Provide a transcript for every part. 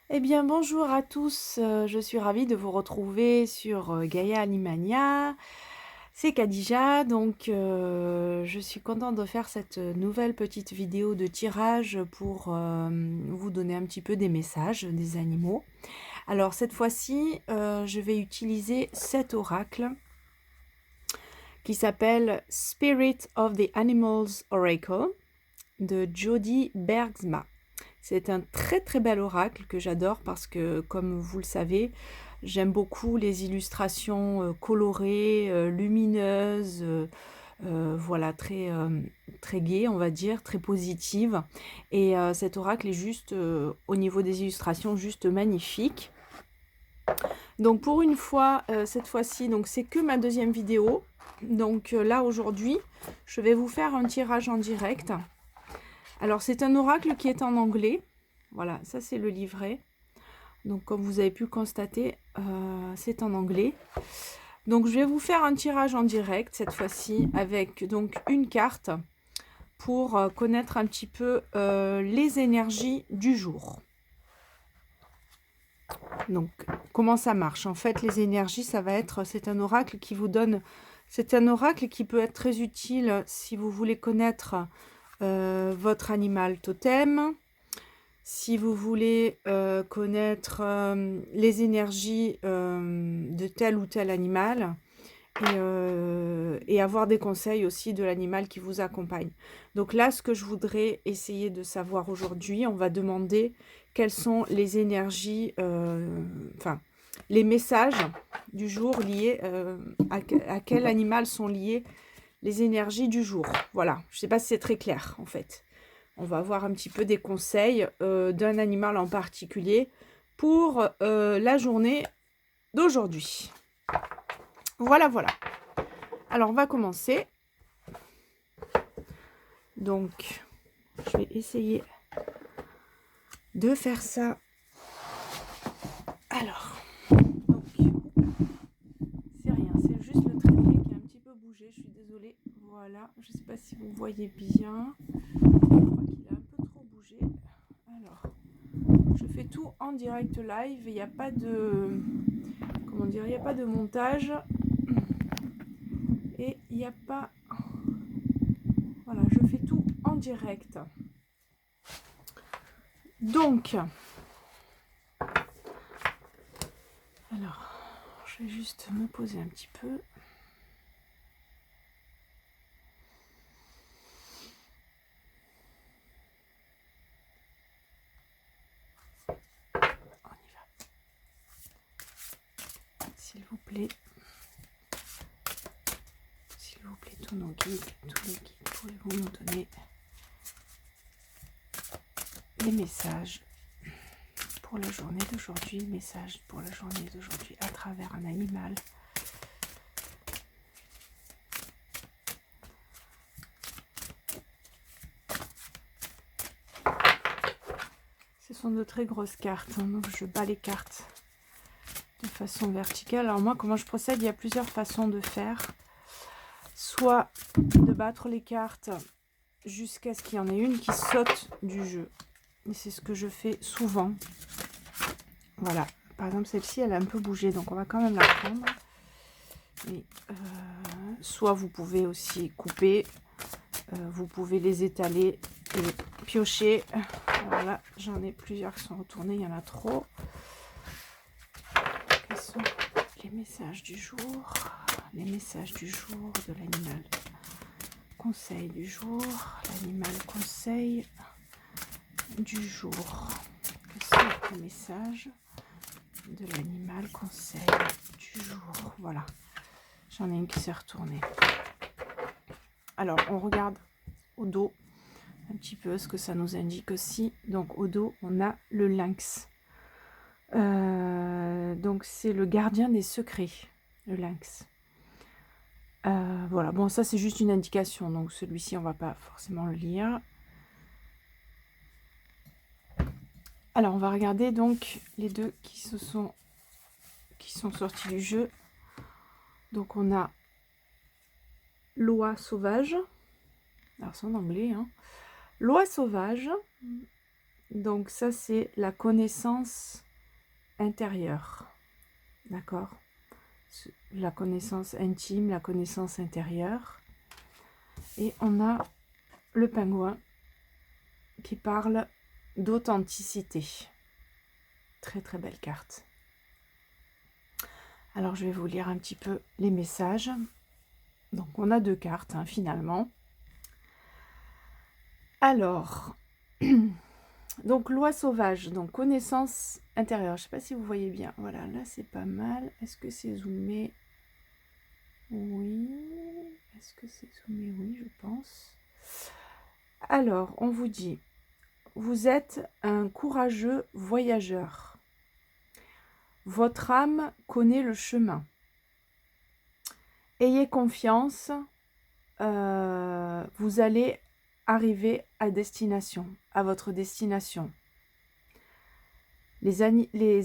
Eh bien, bonjour à tous, je suis ravie de vous retrouver sur Gaïa Alimania. C'est Khadija, donc je suis contente de faire cette nouvelle petite vidéo de tirage pour vous donner un petit peu des messages des animaux. Alors cette fois-ci, je vais utiliser cet oracle qui s'appelle Spirit of the Animals Oracle de Jody Bergsma. C'est un très très bel oracle que j'adore parce que, comme vous le savez, j'aime beaucoup les illustrations colorées, lumineuses, voilà, très gaies, on va dire, très positives. Et cet oracle est juste, au niveau des illustrations, juste magnifique. Donc pour une fois, cette fois-ci, donc c'est que ma deuxième vidéo. Donc là, aujourd'hui, je vais vous faire un tirage en direct. Alors c'est un oracle qui est en anglais. Voilà, ça c'est le livret. Donc comme vous avez pu le constater, c'est en anglais. Donc je vais vous faire un tirage en direct cette fois-ci avec donc une carte pour connaître un petit peu les énergies du jour. Donc comment ça marche? En fait, les énergies, ça va être, c'est un oracle qui vous donne, c'est un oracle qui peut être très utile si vous voulez connaître votre animal totem. Si vous voulez connaître les énergies de tel ou tel animal et avoir des conseils aussi de l'animal qui vous accompagne. Donc là, ce que je voudrais essayer de savoir aujourd'hui, on va demander quelles sont les énergies, enfin, les messages du jour liés à quel animal sont liées les énergies du jour. Voilà, je ne sais pas si c'est très clair en fait. On va voir un petit peu des conseils d'un animal en particulier pour la journée d'aujourd'hui. Voilà, voilà. Alors, on va commencer. Donc, je vais essayer de faire ça. Alors, donc, c'est rien, c'est juste le trépied qui a un petit peu bougé. Je suis désolée. Voilà, je ne sais pas si vous voyez bien. Je crois qu'il a un peu trop bougé. Alors, je fais tout en direct live. Il n'y a pas de... Comment dire? Il n'y a pas de montage. Et il n'y a pas... Voilà, je fais tout en direct. Donc, alors, je vais juste me poser un petit peu. On y va. S'il vous plaît, tous nos guides, tous les guides, pouvez-vous nous donner les messages pour la journée d'aujourd'hui, message pour la journée d'aujourd'hui à travers un animal. Ce sont de très grosses cartes, hein, donc je bats les cartes de façon verticale. Alors moi, comment je procède? Il y a plusieurs façons de faire. Soit de battre les cartes jusqu'à ce qu'il y en ait une qui saute du jeu. Et c'est ce que je fais souvent. Voilà. Par exemple, celle-ci, elle a un peu bougé, donc on va quand même la prendre. Et, soit vous pouvez aussi couper, vous pouvez les étaler et piocher. Voilà, j'en ai plusieurs qui sont retournés, il y en a trop. Quels sont les messages du jour? Les messages du jour de l'animal. Conseil du jour, l'animal conseil du jour. Quels sont les messages de l'animal conseil du jour? Voilà, j'en ai une qui s'est retournée. Alors, on regarde au dos un petit peu ce que ça nous indique aussi. Donc, au dos, on a le lynx. Donc, c'est le gardien des secrets, le lynx. Voilà, bon, ça, c'est juste une indication. Donc, celui-ci, on va pas forcément le lire. Alors, on va regarder donc les deux qui sont sortis du jeu. Donc, on a l'oie sauvage. Alors, c'est en anglais, hein. L'oie sauvage, Donc ça, c'est la connaissance intérieure. D'accord? La connaissance intime, la connaissance intérieure. Et on a le pingouin qui parle d'authenticité. Très très belle carte. Alors je vais vous lire un petit peu les messages. Donc on a 2 cartes hein, finalement. Alors, donc loi sauvage, donc connaissance intérieure. Je ne sais pas si vous voyez bien. Voilà, là c'est pas mal. Est-ce que c'est zoomé? Oui. Est-ce que c'est zoomé? Oui, je pense. Alors, on vous dit, vous êtes un courageux voyageur. Votre âme connaît le chemin. Ayez confiance, vous allez arriver à destination, à votre destination. Les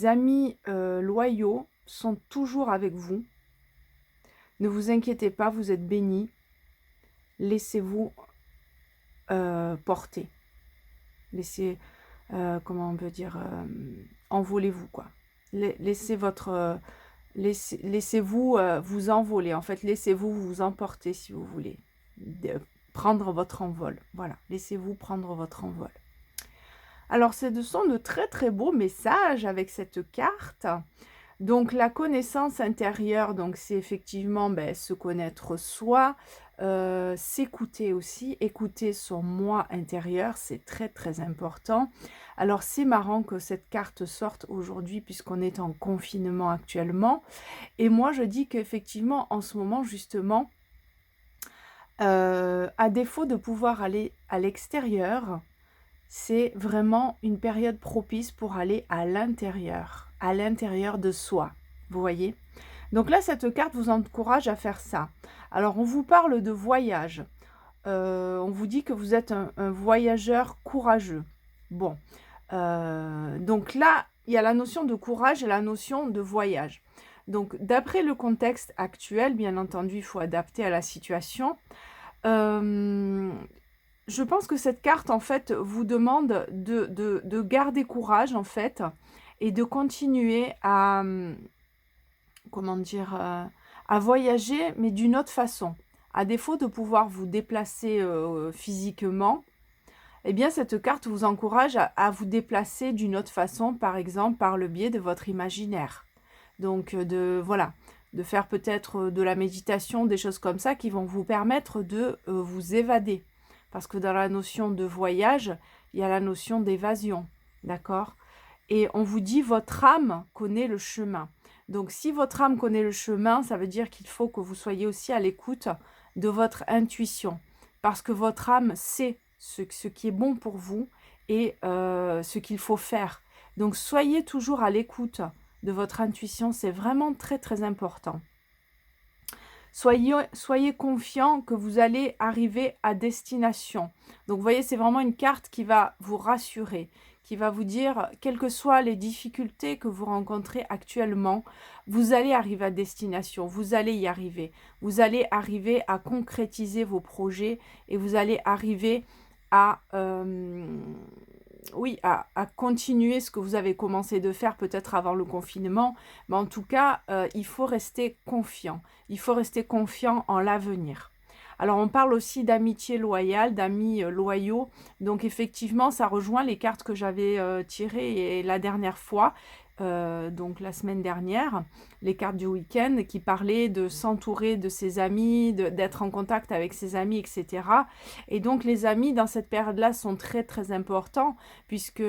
amis loyaux sont toujours avec vous. Ne vous inquiétez pas, vous êtes bénis. Laissez-vous porter. Laissez, comment on peut dire, envolez-vous quoi. Laissez-vous vous envoler. En fait, laissez-vous vous emporter si vous voulez. Prendre votre envol. Voilà, laissez-vous prendre votre envol. Alors, ce sont de très très beaux messages avec cette carte. Donc, la connaissance intérieure, donc c'est effectivement se connaître soi, s'écouter aussi, écouter son moi intérieur, c'est très très important. Alors, c'est marrant que cette carte sorte aujourd'hui puisqu'on est en confinement actuellement. Et moi, je dis qu'effectivement, en ce moment, justement, à défaut de pouvoir aller à l'extérieur, c'est vraiment une période propice pour aller à l'intérieur de soi, vous voyez. Donc là, cette carte vous encourage à faire ça. Alors, on vous parle de voyage. On vous dit que vous êtes un voyageur courageux. Bon, donc là, il y a la notion de courage et la notion de voyage. Donc, d'après le contexte actuel, bien entendu, il faut adapter à la situation. Je pense que cette carte, en fait, vous demande de garder courage, en fait, et de continuer à, comment dire, à voyager, mais d'une autre façon. À défaut de pouvoir vous déplacer physiquement, eh bien, cette carte vous encourage à vous déplacer d'une autre façon, par exemple, par le biais de votre imaginaire. Donc, voilà, de faire peut-être de la méditation, des choses comme ça qui vont vous permettre de vous évader. Parce que dans la notion de voyage, il y a la notion d'évasion, d'accord? Et on vous dit, votre âme connaît le chemin. Donc, si votre âme connaît le chemin, ça veut dire qu'il faut que vous soyez aussi à l'écoute de votre intuition. Parce que votre âme sait ce qui est bon pour vous et ce qu'il faut faire. Donc, soyez toujours à l'écoute de votre intuition, c'est vraiment très très important. Soyez confiant que vous allez arriver à destination. Donc, vous voyez, c'est vraiment une carte qui va vous rassurer, qui va vous dire, quelles que soient les difficultés que vous rencontrez actuellement, vous allez arriver à destination, vous allez y arriver. Vous allez arriver à concrétiser vos projets et vous allez arriver à... oui, à continuer ce que vous avez commencé de faire peut-être avant le confinement, mais en tout cas, il faut rester confiant. Il faut rester confiant en l'avenir. Alors, on parle aussi d'amitié loyale, d'amis loyaux. Donc, effectivement, ça rejoint les cartes que j'avais tirées la dernière fois, donc la semaine dernière, les cartes du week-end qui parlaient de s'entourer de ses amis, d'être en contact avec ses amis, etc. Et donc, les amis, dans cette période-là, sont très, très importants puisque,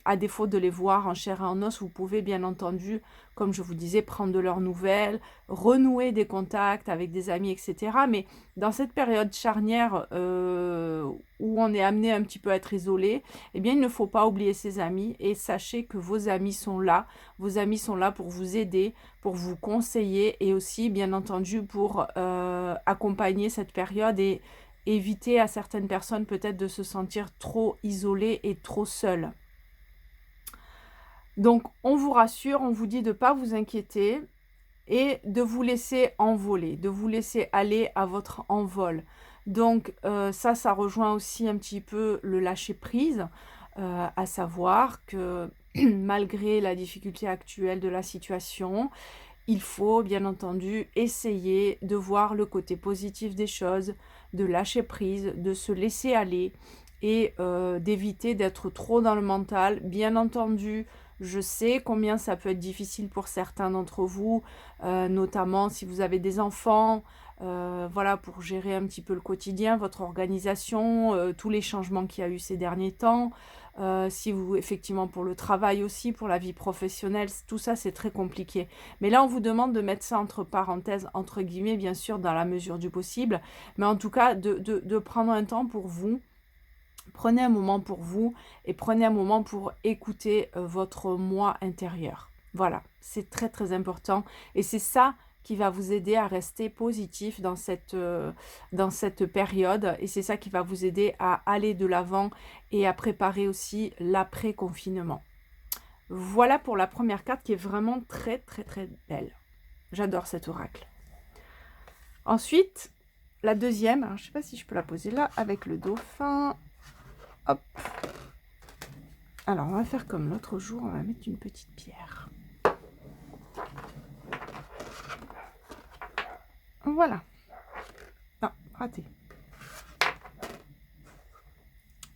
à défaut de les voir en chair et en os, vous pouvez bien entendu, comme je vous disais, prendre de leurs nouvelles, renouer des contacts avec des amis, etc. Mais dans cette période charnière où on est amené un petit peu à être isolé, eh bien, il ne faut pas oublier ses amis et sachez que vos amis sont là. Vos amis sont là pour vous aider, pour vous conseiller et aussi, bien entendu, pour accompagner cette période et éviter à certaines personnes peut-être de se sentir trop isolées et trop seules. Donc, on vous rassure, on vous dit de ne pas vous inquiéter et de vous laisser envoler, de vous laisser aller à votre envol. Donc, ça rejoint aussi un petit peu le lâcher-prise. à savoir que malgré la difficulté actuelle de la situation, il faut bien entendu essayer de voir le côté positif des choses, de lâcher prise, de se laisser aller et d'éviter d'être trop dans le mental. Bien entendu, je sais combien ça peut être difficile pour certains d'entre vous, notamment si vous avez des enfants, voilà, pour gérer un petit peu le quotidien, votre organisation, tous les changements qu'il y a eu ces derniers temps. Si vous, effectivement, pour le travail aussi, pour la vie professionnelle, tout ça, c'est très compliqué. Mais là, on vous demande de mettre ça entre parenthèses, entre guillemets, bien sûr, dans la mesure du possible. Mais en tout cas, de prendre un temps pour vous. Prenez un moment pour vous et prenez un moment pour écouter votre moi intérieur. Voilà, c'est très très important. Et c'est ça qui va vous aider à rester positif dans cette période. Et c'est ça qui va vous aider à aller de l'avant et à préparer aussi l'après-confinement. Voilà pour la première carte qui est vraiment très très très belle. J'adore cet oracle. Ensuite, la deuxième, alors je ne sais pas si je peux la poser là, avec le dauphin. Hop. Alors, on va faire comme l'autre jour, on va mettre une petite pierre. Voilà. Non, raté.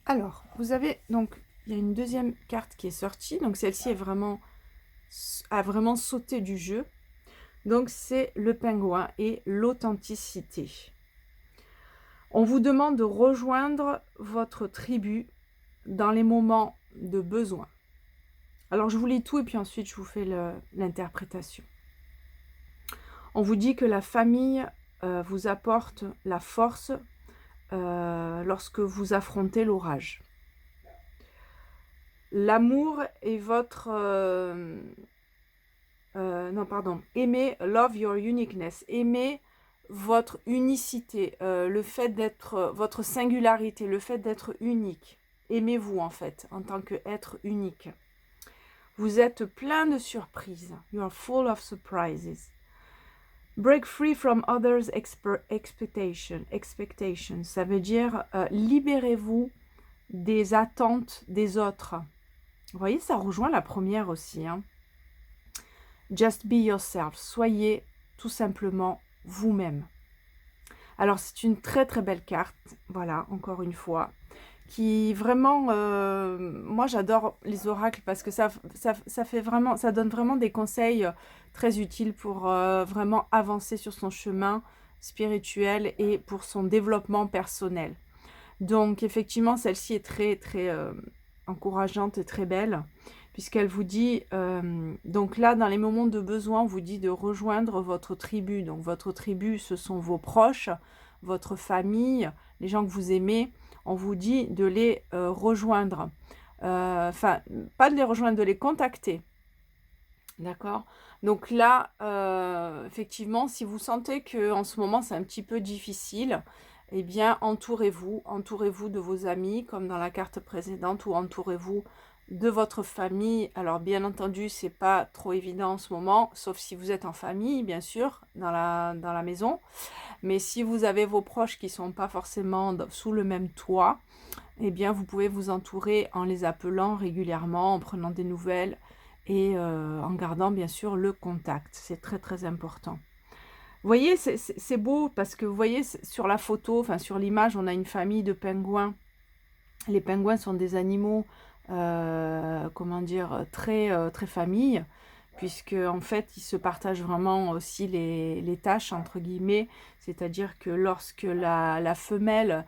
Alors, vous avez donc, il y a une deuxième carte qui est sortie. Donc, celle-ci a vraiment sauté du jeu. Donc, c'est le pingouin et l'authenticité. On vous demande de rejoindre votre tribu dans les moments de besoin. Alors, je vous lis tout et puis ensuite, je vous fais l'interprétation. On vous dit que la famille vous apporte la force lorsque vous affrontez l'orage. L'amour est votre... aimez, love your uniqueness. Aimez votre unicité, le fait d'être... votre singularité, le fait d'être unique. Aimez-vous en fait, en tant qu'être unique. Vous êtes plein de surprises. You are full of surprises. Break free from others' expectations. Ça veut dire libérez-vous des attentes des autres. Vous voyez, ça rejoint la première aussi. Hein. Just be yourself. Soyez tout simplement vous-même. Alors, c'est une très très belle carte. Voilà, encore une fois. Qui vraiment, moi j'adore les oracles parce que ça fait vraiment, ça donne vraiment des conseils très utiles pour vraiment avancer sur son chemin spirituel et pour son développement personnel. Donc effectivement, celle-ci est très très encourageante et très belle puisqu'elle vous dit, donc là dans les moments de besoin, on vous dit de rejoindre votre tribu. Donc votre tribu, ce sont vos proches, votre famille, les gens que vous aimez. On vous dit de les rejoindre. Enfin, pas de les rejoindre, de les contacter. D'accord? Donc là, effectivement, si vous sentez qu'en ce moment, c'est un petit peu difficile, eh bien, entourez-vous. Entourez-vous de vos amis, comme dans la carte précédente, ou entourez-vous de votre famille. Alors, bien entendu, c'est pas trop évident en ce moment, sauf si vous êtes en famille, bien sûr, dans la maison. Mais si vous avez vos proches qui ne sont pas forcément sous le même toit, eh bien, vous pouvez vous entourer en les appelant régulièrement, en prenant des nouvelles et en gardant, bien sûr, le contact. C'est très, très important. Vous voyez, c'est beau parce que vous voyez, sur la photo, enfin sur l'image, on a une famille de pingouins. Les pingouins sont des animaux, comment dire, très, très famille, puisque en fait, ils se partagent vraiment aussi les tâches, entre guillemets, c'est-à-dire que lorsque la femelle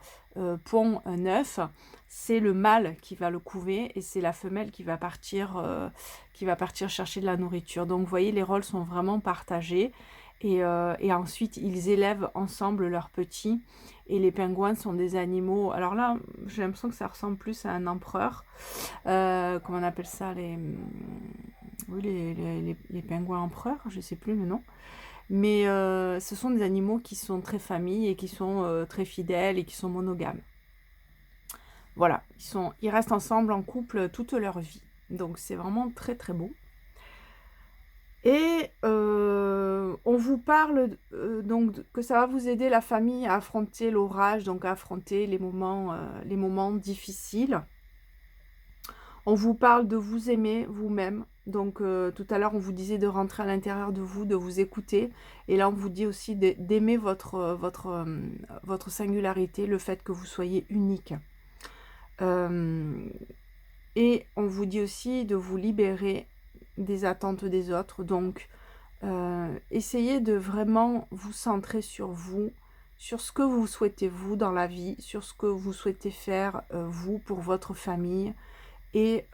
pond un œuf, c'est le mâle qui va le couver et c'est la femelle qui va partir chercher de la nourriture. Donc, vous voyez, les rôles sont vraiment partagés et ensuite, ils élèvent ensemble leurs petits. Et les pingouins sont des animaux... Alors là, j'ai l'impression que ça ressemble plus à un empereur. Comment on appelle ça oui, les pingouins empereurs, je ne sais plus le nom. Mais ce sont des animaux qui sont très familles et qui sont très fidèles et qui sont monogames. Voilà, ils restent ensemble en couple toute leur vie. Donc c'est vraiment très très beau. Et on vous parle donc que ça va vous aider la famille à affronter l'orage, donc à affronter les moments difficiles. On vous parle de vous aimer vous-même. Donc tout à l'heure, on vous disait de rentrer à l'intérieur de vous, de vous écouter. Et là, on vous dit aussi d'aimer votre singularité, le fait que vous soyez unique. Et on vous dit aussi de vous libérer des attentes des autres. Donc, essayez de vraiment vous centrer sur vous, sur ce que vous souhaitez vous dans la vie, sur ce que vous souhaitez faire vous pour votre famille. Et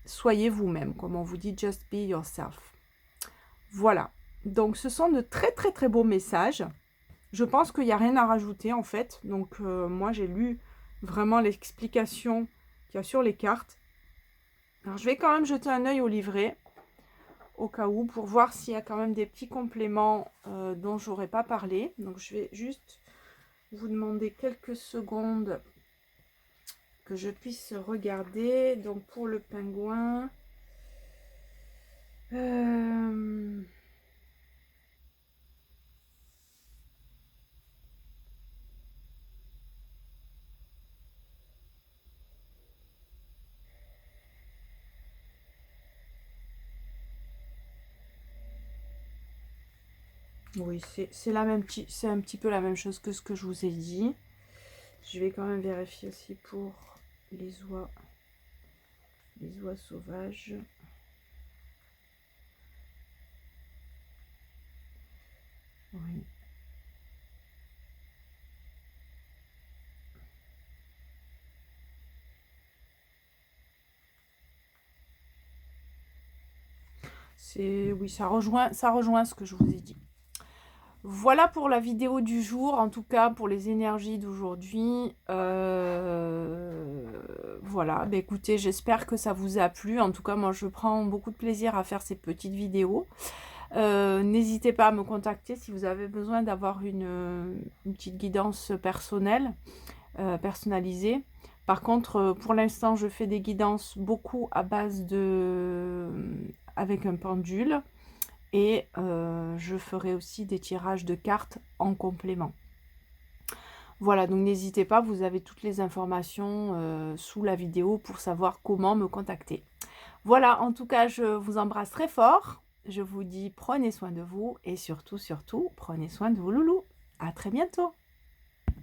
soyez vous-même, comme on vous dit, just be yourself. Voilà. Donc, ce sont de très, très, très beaux messages. Je pense qu'il n'y a rien à rajouter, en fait. Donc, moi, j'ai lu vraiment l'explication qu'il y a sur les cartes. Alors, je vais quand même jeter un œil au livret, au cas où, pour voir s'il y a quand même des petits compléments dont je n'aurais pas parlé. Donc, je vais juste vous demander quelques secondes que je puisse regarder. Donc, pour le pingouin... Oui, c'est un petit peu la même chose que ce que je vous ai dit. Je vais quand même vérifier aussi pour les oies sauvages. Oui. Oui, ça rejoint ce que je vous ai dit. Voilà pour la vidéo du jour, en tout cas pour les énergies d'aujourd'hui. Voilà, bah écoutez, j'espère que ça vous a plu. En tout cas, moi je prends beaucoup de plaisir à faire ces petites vidéos. N'hésitez pas à me contacter si vous avez besoin d'avoir une petite guidance personnelle, personnalisée. Par contre, pour l'instant, je fais des guidances beaucoup à base avec un pendule. Et je ferai aussi des tirages de cartes en complément. Voilà, donc n'hésitez pas, vous avez toutes les informations sous la vidéo pour savoir comment me contacter. Voilà, en tout cas, je vous embrasse très fort. Je vous dis prenez soin de vous et surtout, surtout, prenez soin de vos loulous. À très bientôt.